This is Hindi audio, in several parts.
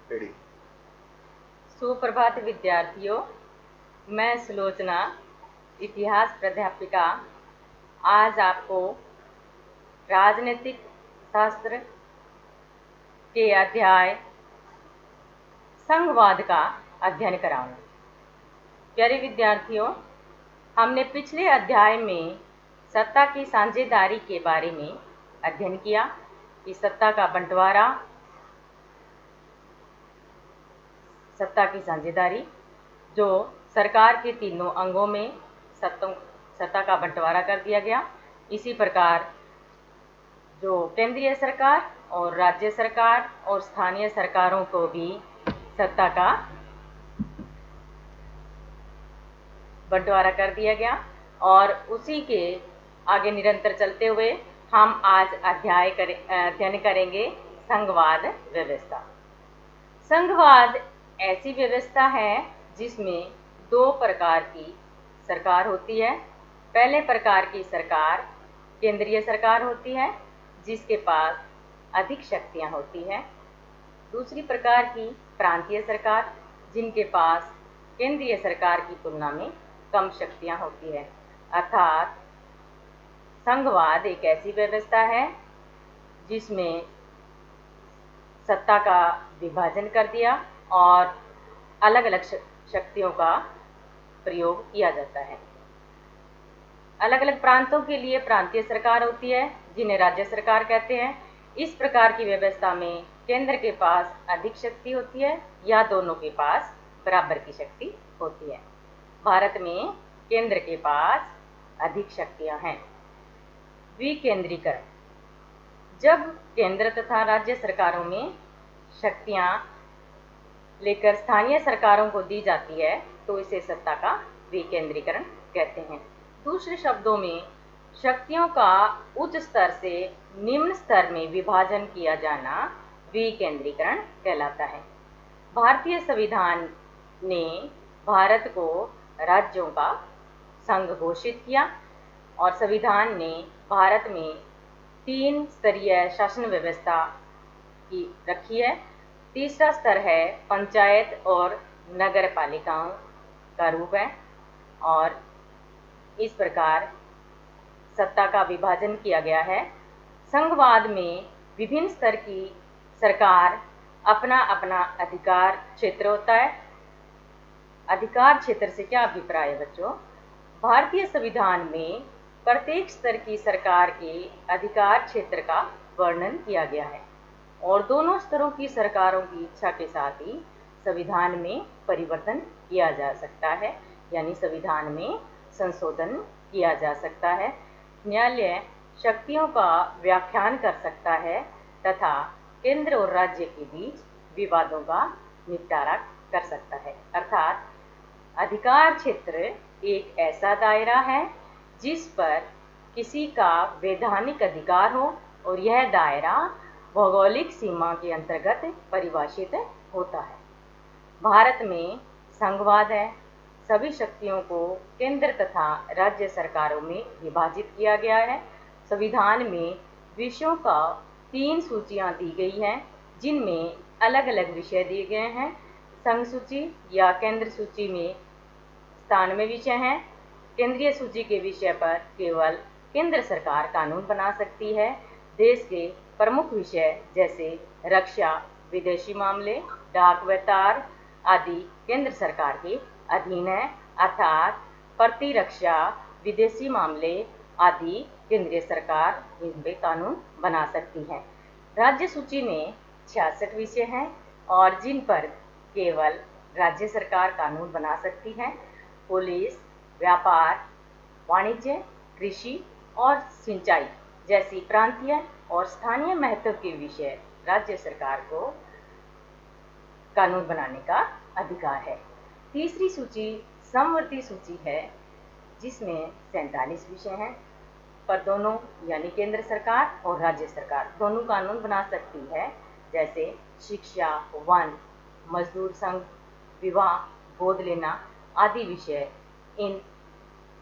रेडी। सुप्रभात विद्यार्थियों, मैं सुलोचना, इतिहास प्राध्यापिका, आज आपको राजनीतिक शास्त्र के अध्याय संघवाद का अध्ययन कराऊंगी। प्यारे विद्यार्थियों, हमने पिछले अध्याय में सत्ता की साझेदारी के बारे में अध्ययन किया कि सत्ता का बंटवारा, सत्ता की साझेदारी जो सरकार के तीनों अंगों में सत्ता का बंटवारा कर दिया गया। इसी प्रकार जो केंद्रीय सरकार और राज्य सरकार और स्थानीय सरकारों को भी सत्ता का बंटवारा कर दिया गया और उसी के आगे निरंतर चलते हुए हम आज अध्ययन करेंगे संघवाद व्यवस्था। संघवाद ऐसी व्यवस्था है जिसमें दो प्रकार की सरकार होती है। पहले प्रकार की सरकार केंद्रीय सरकार होती है जिसके पास अधिक शक्तियां होती हैं। दूसरी प्रकार की प्रांतीय सरकार जिनके पास केंद्रीय सरकार की तुलना में कम शक्तियां होती है। अर्थात संघवाद एक ऐसी व्यवस्था है जिसमें सत्ता का विभाजन कर दिया और अलग अलग शक्तियों का प्रयोग किया जाता है। अलग अलग प्रांतों के लिए प्रांतीय सरकार होती है जिन्हें राज्य सरकार कहते हैं। इस प्रकार की व्यवस्था में केंद्र के पास अधिक शक्ति होती है या दोनों के पास बराबर की शक्ति होती है। भारत में केंद्र के पास अधिक शक्तियां हैं। विकेंद्रीकरण, जब केंद्र तथा राज्य सरकारों में शक्तियां लेकर स्थानीय सरकारों को दी जाती है तो इसे सत्ता का विकेंद्रीकरण कहते हैं। दूसरे शब्दों में शक्तियों का उच्च स्तर से निम्न स्तर में विभाजन किया जाना विकेंद्रीकरण कहलाता है। भारतीय संविधान ने भारत को राज्यों का संघ घोषित किया और संविधान ने भारत में 3 स्तरीय शासन व्यवस्था की रखी है। तीसरा स्तर है पंचायत और नगर पालिकाओं का रूप है और इस प्रकार सत्ता का विभाजन किया गया है। संघवाद में विभिन्न स्तर की सरकार अपना अपना अधिकार क्षेत्र होता है। अधिकार क्षेत्र से क्या अभिप्राय है बच्चों? भारतीय संविधान में प्रत्येक स्तर की सरकार के अधिकार क्षेत्र का वर्णन किया गया है और दोनों स्तरों की सरकारों की इच्छा के साथ ही संविधान में परिवर्तन किया जा सकता है, यानी संविधान में संशोधन किया जा सकता है। न्यायालय शक्तियों का व्याख्यान कर सकता है तथा केंद्र और राज्य के बीच विवादों का निपटारा कर सकता है। अर्थात अधिकार क्षेत्र एक ऐसा दायरा है जिस पर किसी का वैधानिक अधिकार हो और यह दायरा भौगोलिक सीमा के अंतर्गत परिभाषित होता है। भारत में संघवाद है। सभी शक्तियों को केंद्र तथा राज्य सरकारों में विभाजित किया गया है। संविधान में विषयों का 3 सूचियां दी गई हैं जिनमें अलग अलग विषय दिए गए हैं। संघ सूची या केंद्र सूची में 97 विषय हैं। केंद्रीय सूची के विषय पर केवल केंद्र सरकार कानून बना सकती है। देश के प्रमुख विषय जैसे रक्षा, विदेशी मामले, डाक व तार आदि केंद्र सरकार के अधीन है। अर्थात प्रतिरक्षा, विदेशी मामले आदि केंद्रीय सरकार इन पे कानून बना सकती है। राज्य सूची में 66 विषय हैं और जिन पर केवल राज्य सरकार कानून बना सकती है। पुलिस, व्यापार, वाणिज्य, कृषि और सिंचाई जैसी प्रांतीय और स्थानीय महत्व के विषय राज्य सरकार को कानून बनाने का अधिकार है। तीसरी सूची समवर्ती सूची है जिसमें 47 विषय हैं, पर दोनों यानी केंद्र सरकार और राज्य सरकार दोनों कानून बना सकती है। जैसे शिक्षा, वन, मजदूर संघ, विवाह, गोद लेना आदि विषय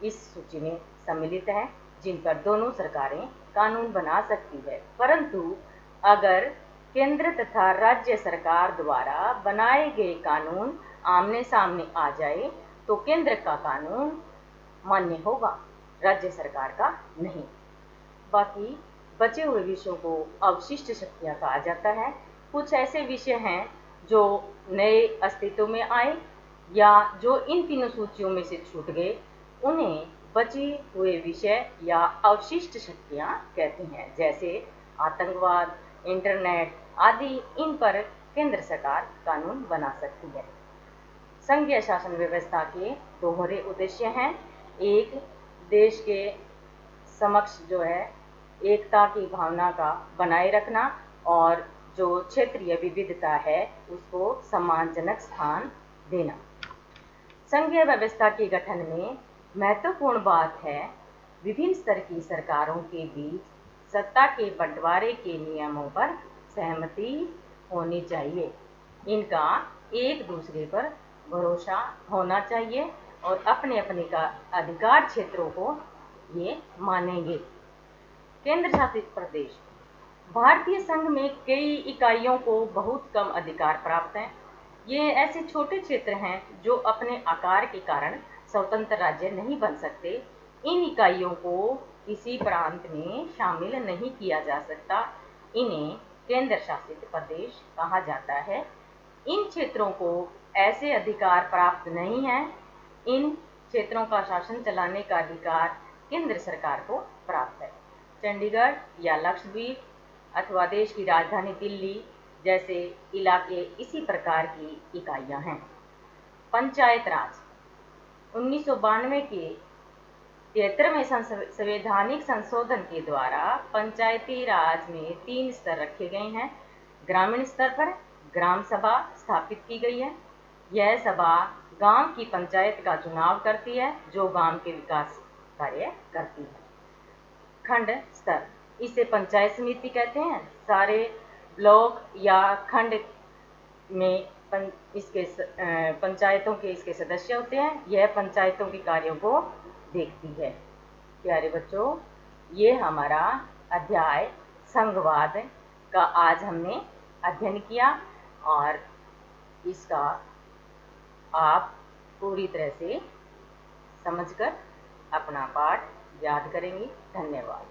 इस सूची में सम्मिलित हैं जिन पर दोनों सरकारें कानून बना सकती है। परंतु अगर केंद्र तथा राज्य सरकार द्वारा बनाए गए कानून आमने सामने आ जाए तो केंद्र का कानून मान्य होगा, राज्य सरकार का नहीं। बाकी बचे हुए विषयों को अवशिष्ट शक्तियाँ कहा जाता है। कुछ ऐसे विषय हैं जो नए अस्तित्व में आए या जो इन तीनों सूचियों में से छूट गए, उन्हें बचे हुए विषय या अवशिष्ट शक्तियाँ कहते हैं। जैसे आतंकवाद, इंटरनेट आदि, इन पर केंद्र सरकार कानून बना सकती है। संघीय शासन व्यवस्था के दोहरे उद्देश्य हैं। एक, देश के समक्ष जो है एकता की भावना का बनाए रखना और जो क्षेत्रीय विविधता है उसको सम्मानजनक स्थान देना। संघीय व्यवस्था के गठन में महत्वपूर्ण बात है विभिन्न स्तर की सरकारों के बीच सत्ता के बंटवारे के नियमों पर सहमति होनी चाहिए। इनका एक दूसरे पर भरोसा होना चाहिए और अपने अपने का अधिकार क्षेत्रों को ये मानेंगे। केंद्र शासित प्रदेश। भारतीय संघ में कई इकाइयों को बहुत कम अधिकार प्राप्त हैं। ये ऐसे छोटे क्षेत्र हैं जो अपने आकार के कारण स्वतंत्र राज्य नहीं बन सकते। इन इकाइयों को किसी प्रांत में शामिल नहीं किया जा सकता। इन्हें केंद्र शासित प्रदेश कहा जाता है। इन क्षेत्रों को ऐसे अधिकार प्राप्त नहीं है। इन क्षेत्रों का शासन चलाने का अधिकार केंद्र सरकार को प्राप्त है। चंडीगढ़ या लक्षद्वीप अथवा देश की राजधानी दिल्ली जैसे इलाके इसी प्रकार की इकाइयां हैं। पंचायत राज। 1992 के 73वें संवैधानिक संशोधन के द्वारा पंचायती राज में 3 स्तर रखे गए हैं। ग्रामीण स्तर पर ग्राम सभा स्थापित की गई है। यह सभा गांव की पंचायत का चुनाव करती है जो गांव के विकास कार्य करती है। खंड स्तर, इसे पंचायत समिति कहते हैं। सारे ब्लॉक या खंड में पंचायतों के इसके सदस्य होते हैं। यह पंचायतों के कार्यों को देखती है। प्यारे बच्चों, ये हमारा अध्याय संघवाद का आज हमने अध्ययन किया और इसका आप पूरी तरह से समझकर अपना पाठ याद करेंगे। धन्यवाद।